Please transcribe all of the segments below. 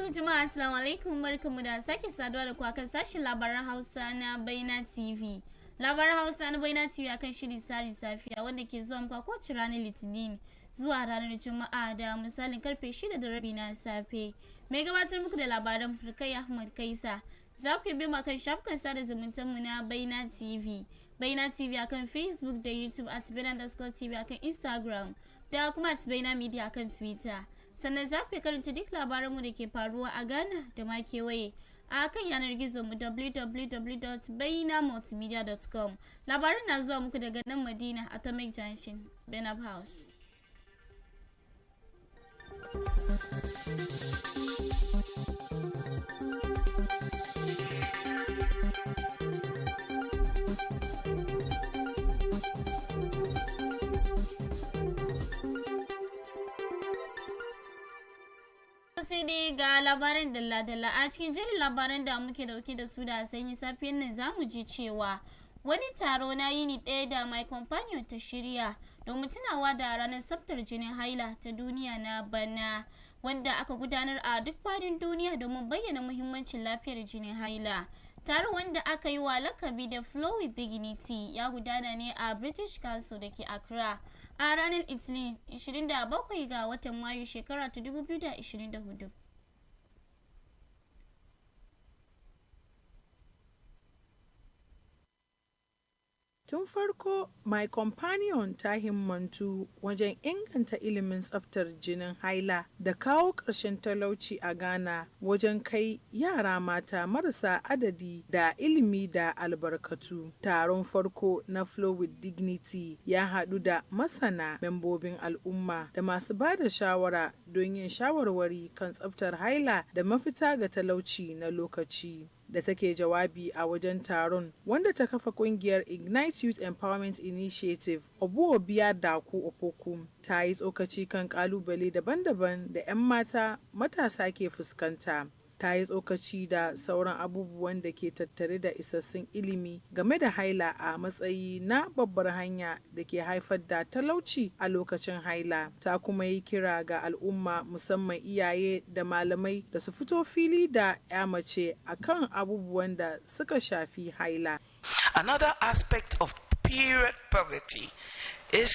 To jama'a assalamu alaikum barkamu da sake saduwa da ku akan sashen labaran Hausa na Baina TV. Labaran Hausa na Baina TV akan shirin Labarai Safiya wanda ke zuwa muku kowace ranar Litinin zuwa ranar Juma'a da misalin karfe 6:30 na safe. Mai gabatar muku da labaran Rukayya Ahmad Kaisa. Za ku bi mu kan shafukan sada zumuntar mu na Baina TV. Baina TV akan Facebook da YouTube @baina_TV akan Instagram da kuma @baina media akan Twitter. Sannan za ku karanta duk labaranmu da ke faruwa a Ghana da ma kewaye a kan yanar gizo mu www.bainamultimedia.com. Labarin na zuwa muku daga nan Madina Atomic Junction, Benab House. Sai dai ga labaran dalla-dalla a cikin jerin labaran da muke dauke da su da sanyi safiyar nan zamu ji cewa wani taro na yini ɗaya da My Companion ta shirya domin tunawa da ranar tsaftar jinin haila ta duniya na bana wanda aka gudanar a duk faɗin duniya domin bayyana muhimmancin lafiyar jinin haila. Taron wanda aka yi wa lakabi da Flow with Dignity ya gudana ne a British Council da ke Accra a ranar Italy 27 ga watan Mayu shekara ta 2024. Tun farko, My Companion ta himmantu wajen inganta ilimin tsaftar jinin haila da kawo ƙarshen talauci a Ghana wajen kai yara mata marasa adadi da ilimi da albarkatu. Taron farko na Flow with Dignity ya haɗu da masana, membobin al'umma da masu ba da shawara don yin shawarwari kan tsaftar haila da mafita ga talauci na lokaci. Da take jawabi a wajen taron wanda ta kafa kungiyar Ignite Youth Empowerment Initiative, Obuobia Daku Opoku ta yi tsokaci kan kalubale daban-daban da 'yan mata matasa ke fuskanta. Ta yi tsokaci da sauran abubuwan da ke tattare da isassun ilimi game da haila a matsayi na babbar hanya da ke haifar da talauci a lokacin haila. Ta kuma yi kira ga al'umma musamman iyaye da malamai da su fito fili da 'ya mace akan abubuwan da suka shafi haila. Another aspect of period poverty is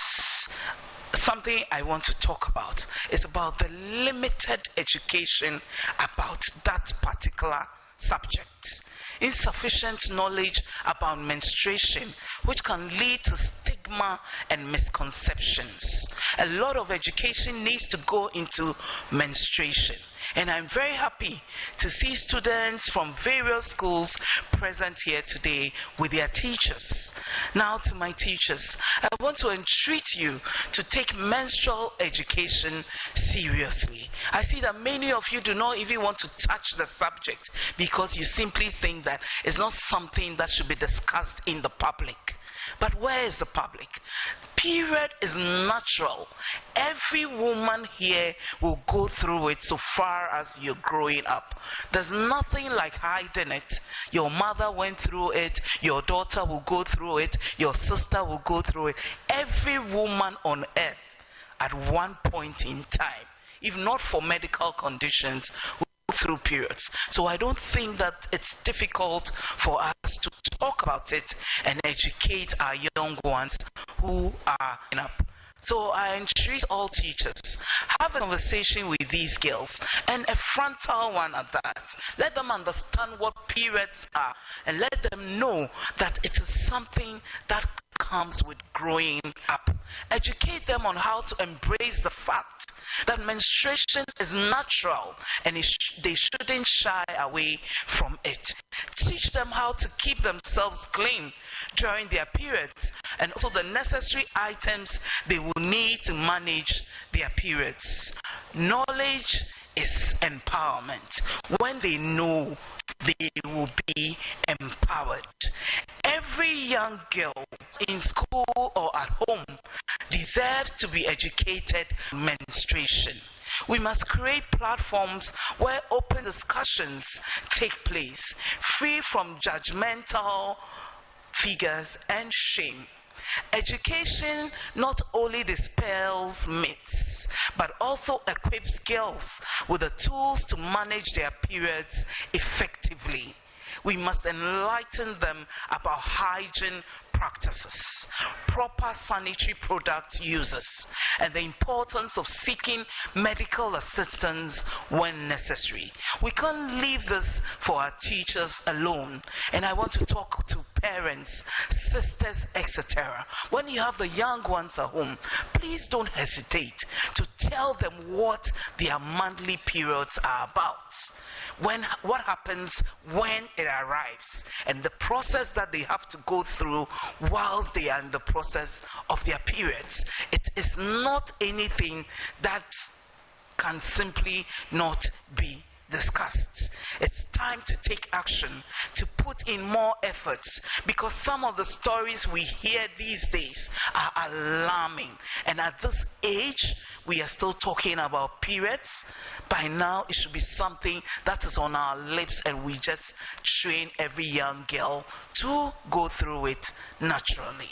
something I want to talk about. It's about the limited education about that particular subject. Insufficient knowledge about menstruation, which can lead to stigma and misconceptions. A lot of education needs to go into menstruation. And I'm very happy to see students from various schools present here today with their teachers. Now to my teachers, I want to entreat you to take menstrual education seriously. I see that many of you do not even want to touch the subject because you simply think that it's not something that should be discussed in the public. But where is the public? Period is natural. Every woman here will go through it so far as you're growing up. There's nothing like hiding it. Your mother went through it, your daughter will go through it, your sister will go through it. Every woman on earth at one point in time, if not for medical conditions, through periods. So I don't think that it's difficult for us to talk about it and educate our young ones who are up. So I entreat all teachers, have a conversation with these girls, and a frontal one at that. Let them understand what periods are, and let them know that it is something that comes with growing up. Educate them on how to embrace the fact that menstruation is natural and they shouldn't shy away from it. Teach them how to keep themselves clean during their periods and also the necessary items they will need to manage their periods. Knowledge is empowerment. When they know, they will be empowered. Every young girl in school or at home deserves to be educated on menstruation. We must create platforms where open discussions take place, free from judgmental figures and shame. Education not only dispels myths, but also equips girls with the tools to manage their periods effectively. We must enlighten them about hygiene practices, proper sanitary product uses, and the importance of seeking medical assistance when necessary. We can't leave this for our teachers alone. And I want to talk to parents, sisters, etc. When you have the young ones at home, please don't hesitate to tell them what their monthly periods are about. What happens when it arrives, and the process that they have to go through whilst they are in the process of their periods. It is not anything that can simply not be discussed. It's time to take action, to put in more efforts, because some of the stories we hear these days are alarming. And at this age, we are still talking about periods. By now, it should be something that is on our lips, and we just train every young girl to go through it naturally.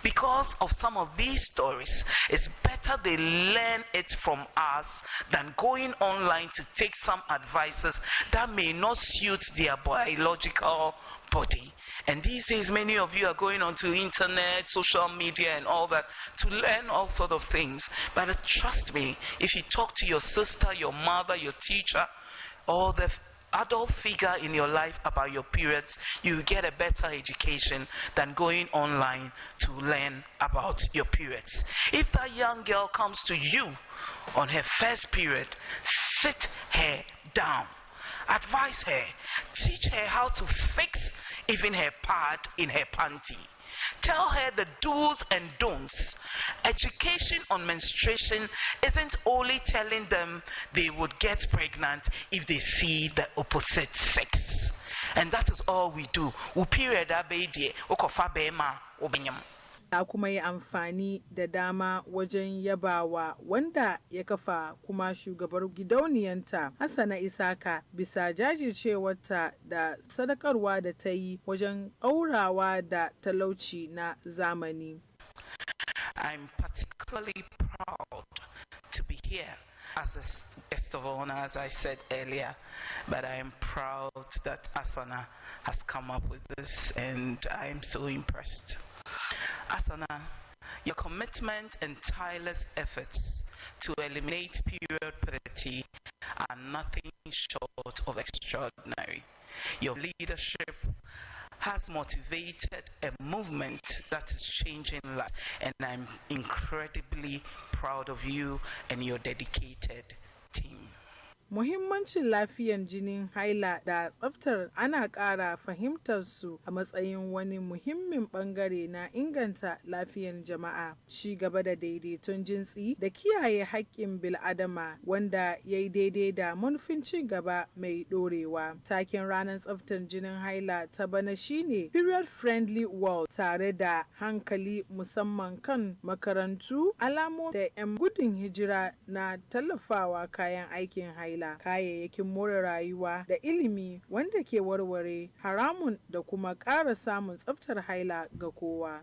Because of some of these stories, it's better they learn it from us than going online to take some advices that may not suit their biological body. And these days, many of you are going onto internet, social media, and all that to learn all sort of things. But trust me, if you talk to your sister, your mother, your teacher, or the adult figure in your life about your periods, you get a better education than going online to learn about your periods. If that young girl comes to you on her first period, sit her down, advise her, teach her how to fix even her pad in her panty. Tell her the do's and don'ts. Education on menstruation isn't only telling them they would get pregnant if they see the opposite sex. And that is all we do. Ta kuma yi amfani da dama wajen yabawa wanda ya kafa kuma shugabar gidauniyanta Hassana Isaka bisa jajircewarta da sadakarwa da ta yi wajen aurawa da talauci na zamani. I'm particularly proud to be here as a guest of honor, as I said earlier, but I am proud that Hassana has come up with this, and I am so impressed. Hassana, your commitment and tireless efforts to eliminate period poverty are nothing short of extraordinary. Your leadership has motivated a movement that is changing lives, and I'm incredibly proud of you and your dedicated team. Muhimmancin lafiyan jinin haila da tsaftar ana ƙara fahimtar su a matsayin wani muhimmin ɓangare na inganta lafiyan jama'a, ci gaba da daidaiton jinsi da kiyaye haƙƙin bil'adama wanda ya yi daidai da manufin ci gaba mai ɗorewa. Taken ranar tsaftar jinin haila ta bana shine Period Friendly World, tare da hankali musamman kan makarantu, alamomi da 'yan gudun hijira na tallafawa kayan aikin haila, kayayyakin more rayuwa da ilimi wanda ke warware haramun da kuma ƙara samun tsaftar haila ga kowa.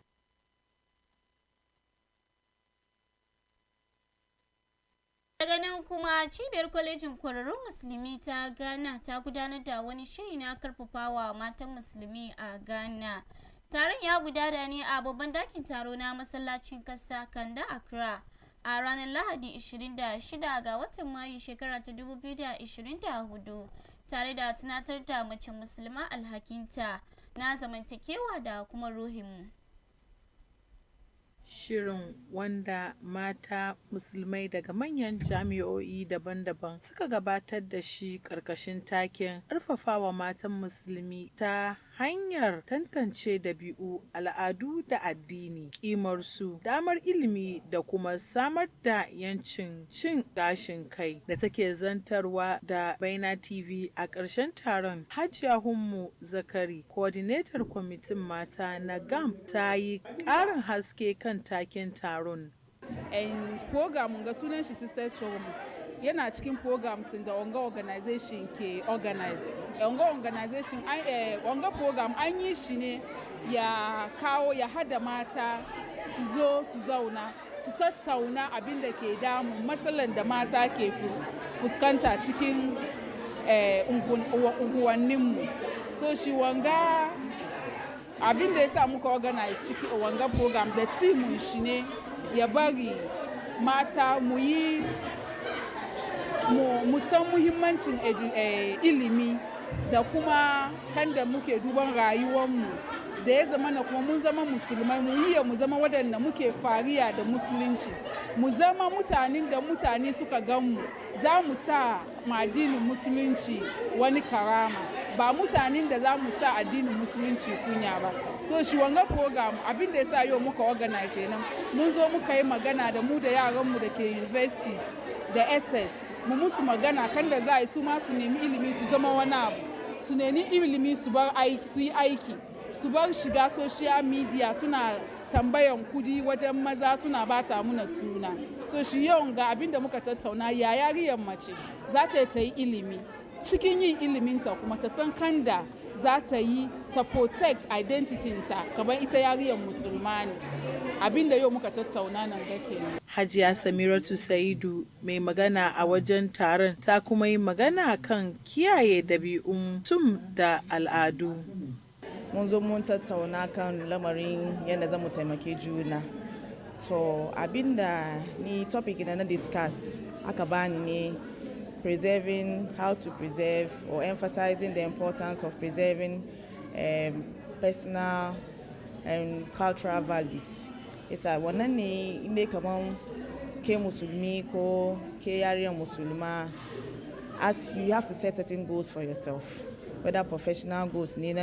Daga nan kuma cibiyar kwalejin kwararrun musulmi ta Ghana ta gudanar da wani shiri na karfafawa matan musulmi a Ghana. Taron ya gudana ne a babban dakin taro na masallacin kasa Kanda Accra a ranar Lahadi 26 ga watan Mayu shekara ta 2024, tare da tunatar da mace musulma alhakinta na zamantakewa da kuma ruhinmu. Shirin, wanda mata musulmai daga manyan jami'o'i daban-daban suka gabatar da shi ƙarƙashin taken ƙarfafawa matan musulmi ta hanyar tantance dabi'u, al'adu da addini, ƙimarsu, damar ilimi da kuma samar da yancin cin gashin kai, da take zantarwa da Baina TV a ƙarshen taron. Hajiya Hummu Zakari, coordinator kwamitin mata na GAM, ta yi ƙarin haske kan taken taron. Program ga sunan shi Sisters Forum. yana cikin programs da wanga organization ke organize. Wanga program an yi shi ne ya hada mata su zo su zauna su tattauna abin da ke damu matsalan da mata ke fuskanta cikin unguwanninmu. So shi wanga abin da ya sa muka organize cikin wanga program da timun shi ne ya bari mata mu san muhimmancin ilimi da kuma kan da muke duban rayuwarmu da ya zama na kuma mun zama musulmai mu zama waɗanda muke fariya da musulunci mu zama mutanen da mutane suka ganmu za mu sa addinin musulunci wani karama ba mutanen da za mu sa addinin musulunci kunya ba. So shi wanga program abin da ya sa yau muka organize kenan mun zo muka yi magana da mu da yaranmu da ke universities da SS mu musu magana kan da za a yi su ma su nemi ilimi su zama wani abu su nemi ilimi su yi aiki su bar shiga social media suna tambayan kudi wajen maza suna bata muna suna. So shi yau ga abin da muka tattauna ya yariyar mace za ta yi ilimi cikin yin iliminta kuma ta san kanda za ta yi ta protect identity ta kamar ita yariyar musulma ne abin da yau muka tattauna nan ga kenan. Hajiya Samiratu Saidu mai magana a wajen taron ta kuma yi magana kan kiyaye ɗabi'un mutum da al'adu. Mun zo mun tattauna kan lamarin yadda za mu taimake juna. To abinda ni topic na discuss aka bani ne how to preserve or emphasizing the importance of preserving personal and cultural values. Isa wannan ne inda kaman ke musulmi ko ke yariyar musulma, as you have to set certain goals for yourself, whether professional goals ne na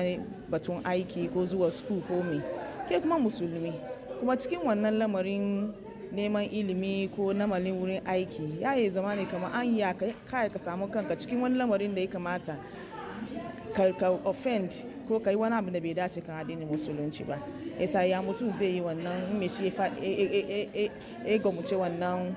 batun aiki ko zuwa school ko me, ke kuma musulmi kuma cikin wannan lamarin neman ilimi ko namalin wurin aiki ya yi zama ne kamar an yi ka samu kanka cikin wani lamarin da ya kamata ka offend ko ka yi wani abu da bai dace kan addinin musulunci ba. Yasa ya mutum zai yi wannan me shi ya gwamnati wannan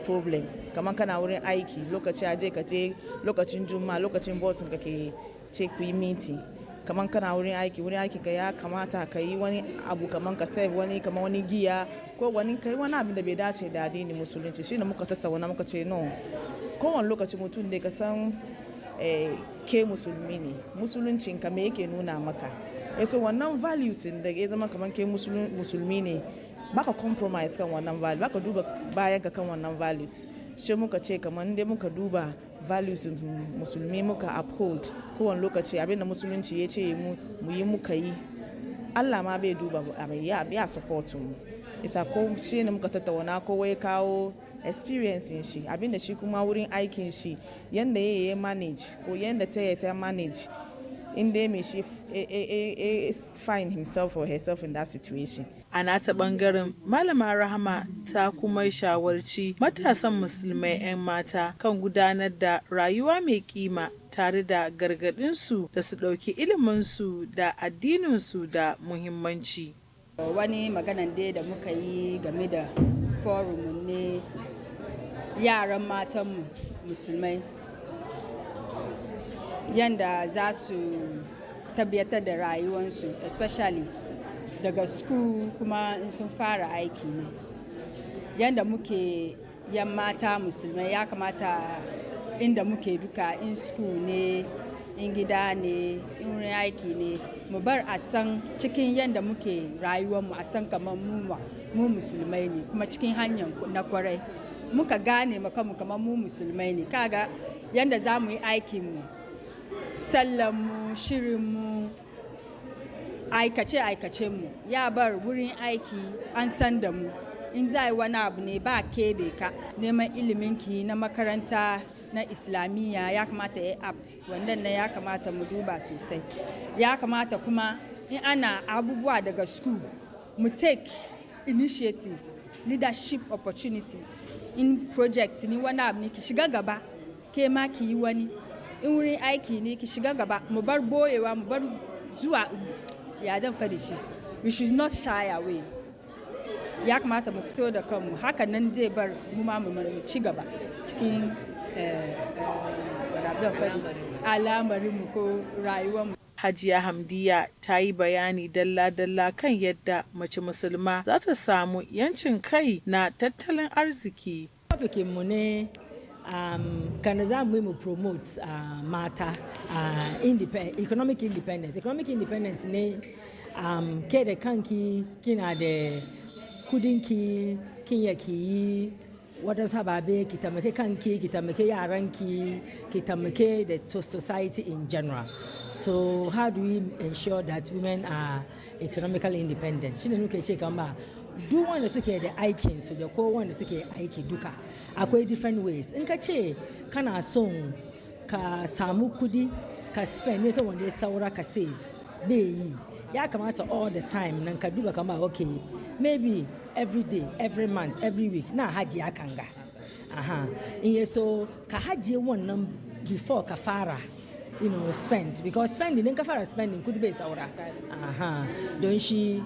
problem kamar kana wurin aiki lokaci aje ka je lokacin juma'a lokacin bosin ka ke ce ku yi meeting kamar kana wurin aiki ka ya kamata ka yi wani abu kamar ka save wani kamar wani giya ko wani kai wani abu da bai dace da addinin musulunci shine muka tattauna muka ce no kowane lokaci mutum da ka san ke musulmi ne musuluncin ka me yake nuna maka so wannan values da ya zama kamar ke musulmi ne baka compromise kan wannan value baka duba bayan ka kan wannan values shi muka ce kamar dai muka duba values musulmi muka uphold kowane lokaci abinda musulunci ya ce mu yi muka yi Allah ma bai duba ya support mu isa ko shi ne muka tattauna kowa ya kawo experience shi abinda shi kuma wurin aikin shi yanda ya manage ko yanda ta manage inda mai shi find himself or herself in that situation. A nata bangaren Malama Rahama ta kuma shawarci matasan musulmai 'yan mata kan gudanar da rayuwa mai kima tare da gargadinsu da su ɗauki iliminsu da addininsu da muhimmanci. Wani maganan dai da muka yi game da forum ne yaran matanmu musulmai yanda za su tabbatar da rayuwarsu especially daga school kuma in sun fara aiki ne yanda muke yan mata musulmai ya kamata inda muke duka in school ne in gida ne in wurin aiki ne mu bar a san cikin yanda muke rayuwarmu a san kamar mu musulmai ne kuma cikin hanyar na kwarai muka gane makamu kamar mu musulmai ne kaga yanda za mu yi aikinmu sallanmu shirinmu aikace-aikacenmu ya bar wurin aiki an san da mu in za yi wani abu ne ba kebe ka neman iliminki na makaranta na islamiyya ya kamata ya apt wannan na ya kamata mu duba sosai ya kamata kuma in ana abubuwa daga school mu take initiative leadership opportunities in project ni wani abu ne ki shiga gaba ke ma ki yi wani in wurin aiki ne ki shiga gaba mu bar boyewa mu bar zuwa ya dan fadi shi we should not shy away ya kamata mu fito da kanmu hakan nan zai bar mu ma mu ci gaba cikin al'amarinmu ko rayuwarmu. Hajiya Hamdiya ta yi bayani dalla-dalla kan yadda mace musulma za ta samu 'yancin kai na tattalin arziki. Mu ne kan za mu promote mata economic independence. Economic independence ne ke da kanki kina da kudinki kin ya ki yi wadansu ababe ki taimake kanki ki taimake yaranki ki taimake the society in general. So how do we ensure that women are economically independent? Shine nuke ce kama duk wanda suke da aikin su da ko wanda suke aiki duka akwai different ways. In ka ce kana son ka samu kudi ka spend ne so wanda ya saura ka save bai yi. Ya kamata all the time nan ka duba kama okay maybe every day, every month, every week na hajiya kanga. In ya so ka hajiye wannan before ka fara spend, because spending ka fara spending kudi bai saura. Don shi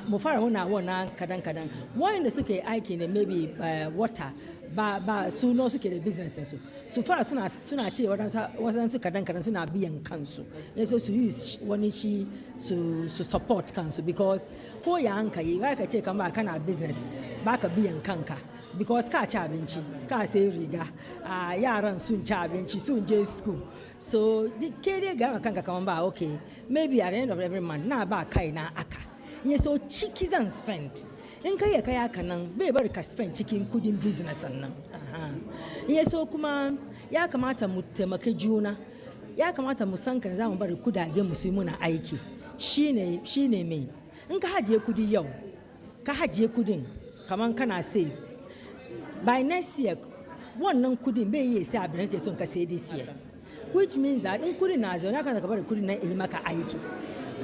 mu fara wannan kadan wanda suke aiki ne maybe water ba su no suke da business su fara suna ce wadansu kadan suna biyan kansu so su use wani shi su support kansu, because ko ya hankali ba ka ce kama kana business ba ka biyan kanka because ka ci abinci ka sai riga yaran sun ci abinci sun je school. So ke dai ga kanka kaman ba okay maybe at the end of every month na ba kai na aka so ciki zan spend in kai aka nan bai bar ka spend cikin kudin business nan. So kuma ya kamata mu taimake juna, ya kamata mu san kan zamu bari kudage mu su yi muna aiki shine mai in ka hajiye kudi yau ka hajiye kudin kaman kana save by next year wannan kudin bai yi sai abin da ke son ka sai this year, which means that in kudin na zaune ka bari kudin nan yi maka aiki.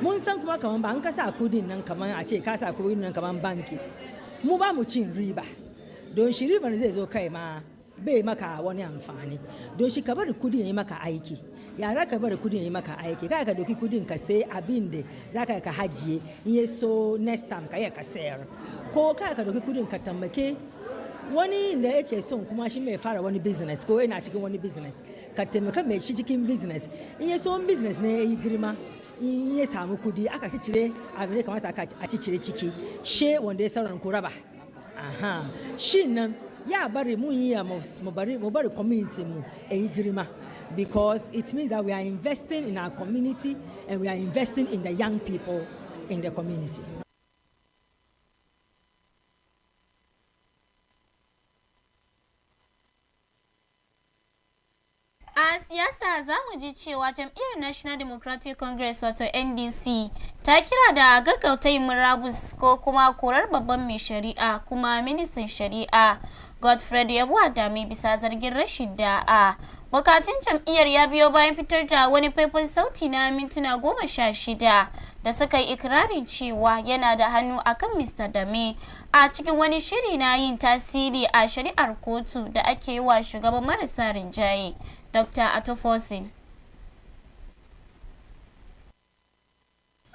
Mun san kuma kaman ba an ka sa kudin nan kaman a ce ka sa kudin nan kaman banki mu ba mu cin riba don shi riban zai zo kai ma bai maka wani amfani. Don shi ka bari kudin yi maka aiki, yara ka bari kudin yi maka aiki, kai ka doki kudin ka sai abin da za ka hajiye in so next time ka yi ka sayar, ko kai ka doki kudin ka tambake wani da yake son kuma shi mai fara wani business ko yana cikin wani business ka taimaka mai shi cikin business in ya so business ne ya yi girma in ya samu kudi aka cire abin da kamata a cire ciki she wanda ya sauran ku raba. Shi nan ya bari mun yi mu bari community mu yi girma, because it means that we are investing in our community and we are investing in the young people in the community. A siyasa za mu ji cewa jam'iyyar National Democratic Congress wato NDC ta kira da gaggauta yin murabus ko kuma korar babban mai shari'a kuma ministan shari'a Godfred Yabuadame bisa zargin rashin da'a. Bukatun jam'iyyar ya biyo bayan fitar da wani faifan sauti na mintuna 16 da suka yi ikirarin cewa yana da hannu akan Mr. Dame a cikin wani shiri na yin tasiri a shari'ar kotu da ake yi wa shugaban marasa rinjaye Dr. Atofosin.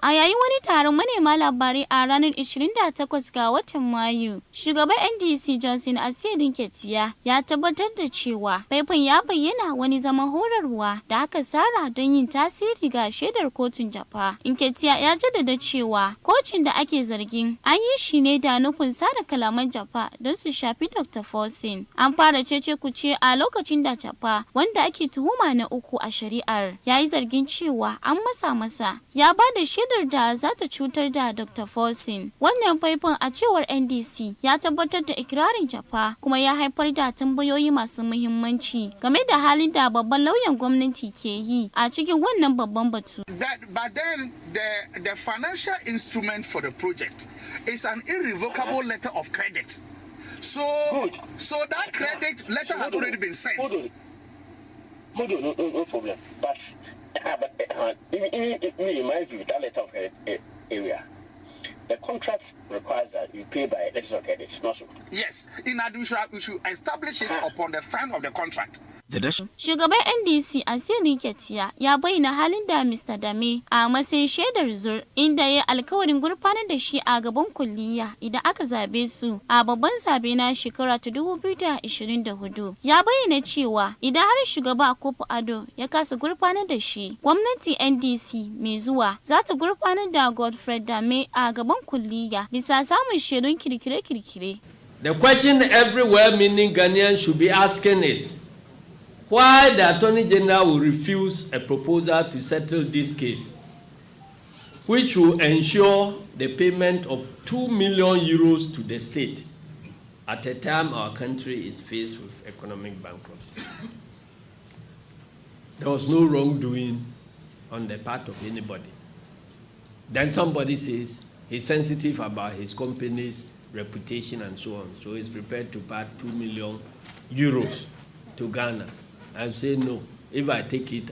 A yayin wani taron manema labarai a ranar 28 ga watan Mayu, shugaban NDC Johnson Asiedu Nketiah ya tabbatar da cewa faifan ya bayyana wani zaman horarwa da aka tsara don yin tasiri ga shaidar kotun Jafa. Nketiah ya jaddada cewa kocin da ake zargin an yi shi ne da nufin sada kalaman Jafa don su shafi Dr. Fosin. An fara cece kuce a lokacin da Jafa, wanda ake tuhuma na uku a shari'ar, ya yi zargin cewa an masa ya ba da shaidar da za ta cutar da Dr. Fosin. Wannan faifan a cewar NDC ya tabbatar da ikirarin Jafa kuma ya haifar da tambayoyi masu muhimmanci game da halin da babban lauyan gwamnati ke yi a cikin wannan babban batu. But then the financial instrument for the project is an irrevocable letter of credit. So that credit letter has already been sent. No problem. But in my view, that letter of area, the contract requires that you pay by letter of credit, not so. Yes, in addition, we should establish it upon the front of the contract. Shugaban NDC Aseni Ketiya ya bayyana halin da Mr. Dame a matsayin shaidar zur inda ya alkawarin gurfanar da shi a gaban kulliya idan aka zabe su a babban zabe na shekara ta 2024. Ya bayyana cewa idan har shugaba Akufo-Addo ya kasa gurfanar da shi, gwamnati NDC mai zuwa za ta gurfanar da Godfrey Dame a gaban kulliya bisa samun shaidun kirkire-kirkire. The question every well-meaning Ghanaian should be asking is, why the Attorney General will refuse a proposal to settle this case, which will ensure the payment of 2 million euros to the state at a time our country is faced with economic bankruptcy. There was no wrongdoing on the part of anybody. Then somebody says he's sensitive about his company's reputation and so on, so he's prepared to pay 2 million euros to Ghana. I'm saying no. If I take it,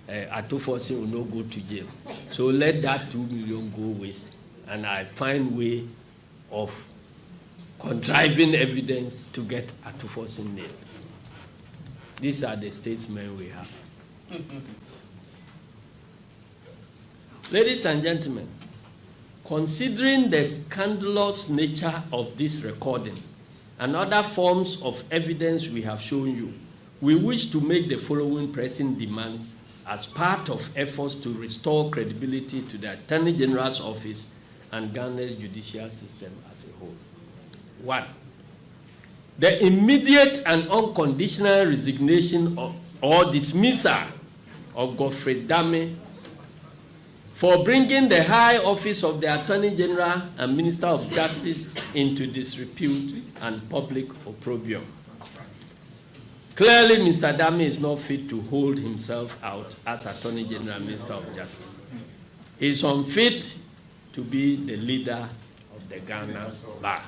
Atufosin will not go to jail. So let that 2 million go waste, and I find way of contriving evidence to get Atufosin nailed. These are the statesmen we have. Ladies and gentlemen, considering the scandalous nature of this recording and other forms of evidence we have shown you, we wish to make the following pressing demands as part of efforts to restore credibility to the Attorney General's office and Ghana's judicial system as a whole. 1. The immediate and unconditional resignation or dismissal of Godfrey Dame for bringing the high office of the Attorney General and Minister of Justice into disrepute and public opprobrium. Clearly, Mr. Dame is not fit to hold himself out as Attorney General and Minister of Justice. He is unfit to be the leader of the Ghana Bar.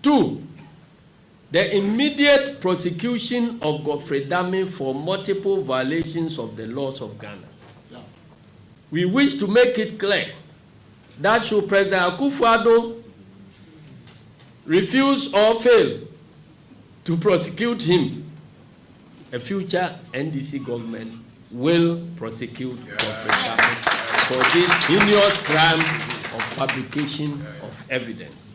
2. The immediate prosecution of Godfrey Dame for multiple violations of the laws of Ghana. We wish to make it clear that should President Akufo-Addo refuse or fail to prosecute him, a future NDC government will prosecute Godfrey Dame for this heinous crime of fabrication of evidence.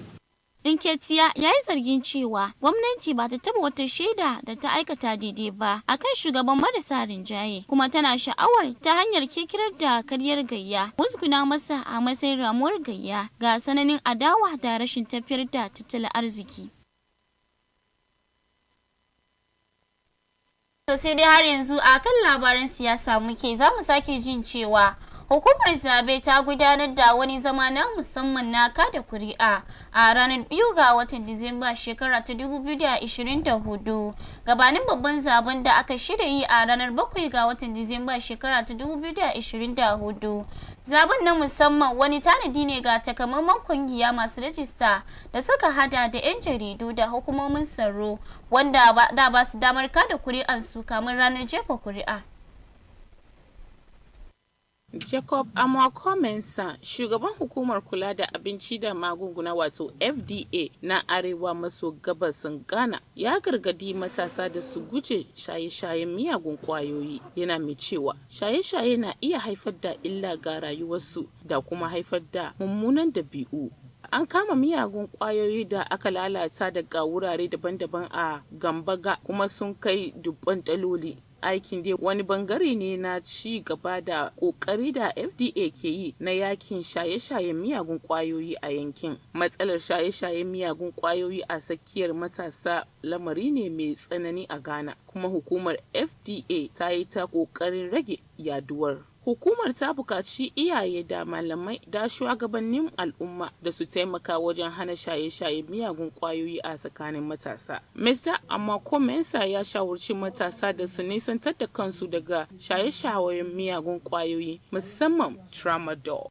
Nketiya ya yi zargin cewa gwamnati ba ta taba wata shaida da ta aikata daidai ba akan shugaban marasa rinjaye, kuma tana sha'awar ta hanyar kirkirar da karyar gayya musguna masa a matsayin ramuwar gayya ga sananin adawa da rashin tafiyar da tattalin arziki. To sai dai har yanzu a kan labaran siyasa muke, za mu sake jin cewa hukumar zabe ta gudanar da wani zama na musamman na kada kuri'a a ranar 2 ga watan Disamba shekara ta 2024 gabanin babban zaben da aka shirya yi a ranar 7 ga watan Disamba shekara ta 2024. Zaben na musamman wani tanadi ne ga takamaiman kungiya masu rajista da suka hada da 'yan jaridu da hukumomin tsaro wanda ba su damar kada kuri'ansu kamar ranar jefa kuri'a. Jacob Amwakomensa, shugaban hukumar kula da abinci da magunguna wato FDA na arewa maso gabasin Ghana, ya gargadi matasa da su guje shaye-shayen miyagun kwayoyi. Yana mai cewa shaye-shaye na iya haifar da illa ga rayuwarsu da kuma haifar da mummunan dabi'u. An kama miyagun kwayoyi da aka lalata daga wurare daban-daban a Gambaga kuma sun kai dubban daloli. Aikin dai wani bangare ne na ci gaba da kokari da FDA ke yi na yakin shaye-shayen miyagun kwayoyi a yankin. Matsalar shaye-shayen miyagun kwayoyi a tsakiyar matasa lamari ne mai tsanani a Ghana, kuma hukumar FDA ta yi ta kokarin rage yaduwar. Hukumar ta buƙaci iyaye da malamai da shugabannin al'umma da su taimaka wajen hana shaye-shaye miyagun ƙwayoyi a tsakanin matasa. Mr. Amwakomensa ya shawarci matasa da su nisantar da kansu daga shaye-shayen miyagun ƙwayoyi, musamman tramadol.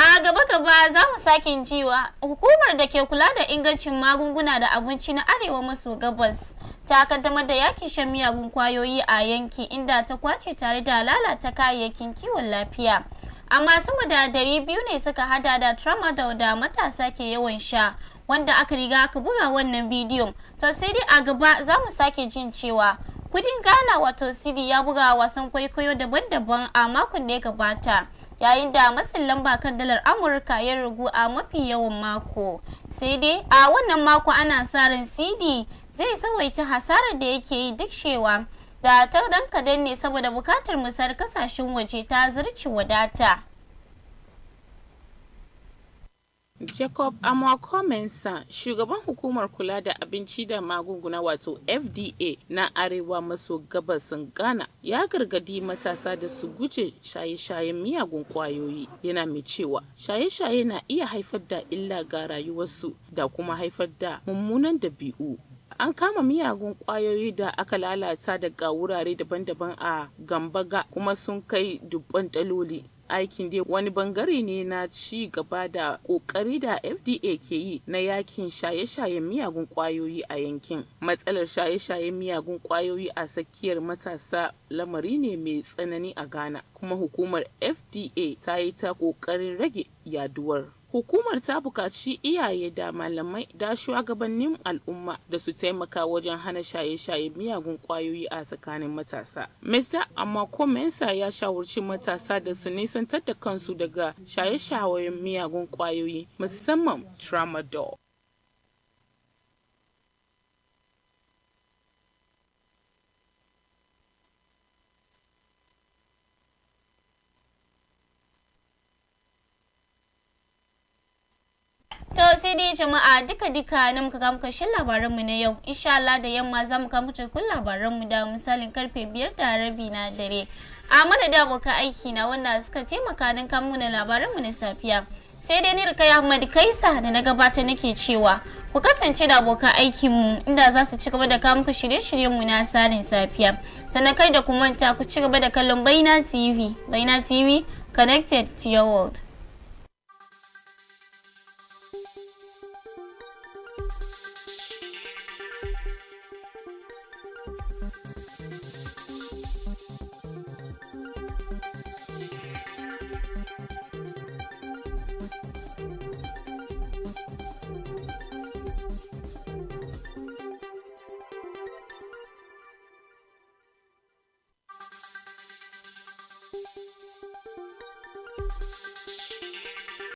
A gaba gaba za mu sake jiwa hukumar da ke kula da ingancin magunguna da abinci na arewa maso gabas ta kaddamar da yakin shan miyagun kwayoyi a yanki inda ta kwace tare da lalata kayayyakin kiwon lafiya. Amma sama da 200 ne suka hada da tramadol da matasa ke yawan sha, wanda aka riga aka buga wannan bidiyon. To sai dai a gaba za mu sake jin cewa kudin Ghana wato cedi ya buga wasan kwaikwayo daban-daban a makon da ya gabata, yayin da matsin lamba kan dalar Amurka ya ragu a mafi yawan mako. Sai dai a wannan mako ana sa ran cedi zai tsawaita hasarar da yake yi duk shewa da ta dan kadan ne saboda bukatar musayar kasashen waje ta zarci wadata. Jacob Amwakomensa, shugaban hukumar kula da abinci da magunguna wato FDA na arewa maso gabasin Ghana, ya gargadi matasa da su guje shaye-shayen miyagun kwayoyi. Yana mai cewa shaye-shaye na iya haifar da illa ga rayuwarsu da kuma haifar da mummunan dabi'u. An kama miyagun kwayoyi da aka lalata daga wurare daban-daban a Gambaga kuma sun kai dubban daloli. Aikin dai wani bangare ne na ci gaba da kokari da FDA ke yi na yakin shaye-shayen miyagun kwayoyi a yankin. Matsalar shaye-shayen miyagun kwayoyi a tsakiyar matasa lamari ne mai tsanani a Ghana, kuma hukumar FDA ta yi ta kokarin rage yaduwar. Hukumar ta buƙaci iyaye da malamai da shugabannin al'umma da su taimaka wajen hana shaye-shaye miyagun ƙwayoyi a tsakanin matasa. Mr. Amakomensa ya shawarci matasa da su nisantar da kansu daga shaye-shayen miyagun ƙwayoyi, musamman tramadol. To sai dai jama'a duka na muka ga muka shin labaranmu na yau. Insha Allah da yamma za mu kawo muku cikakkun labaranmu da misalin karfe 5:30 na dare. A madadin abokan aiki na wanda suka taimaka don kawo mana labaranmu na safiya. Sai dai ni Rukayya Ahmad Kaisa da na gabata nake cewa ku kasance da abokan aikinmu inda za su ci gaba da kawo muku shirye-shiryenmu na tsarin safiya. Sannan kar da ku manta ku ci gaba da kallon Baina TV. Baina TV, connected to your world.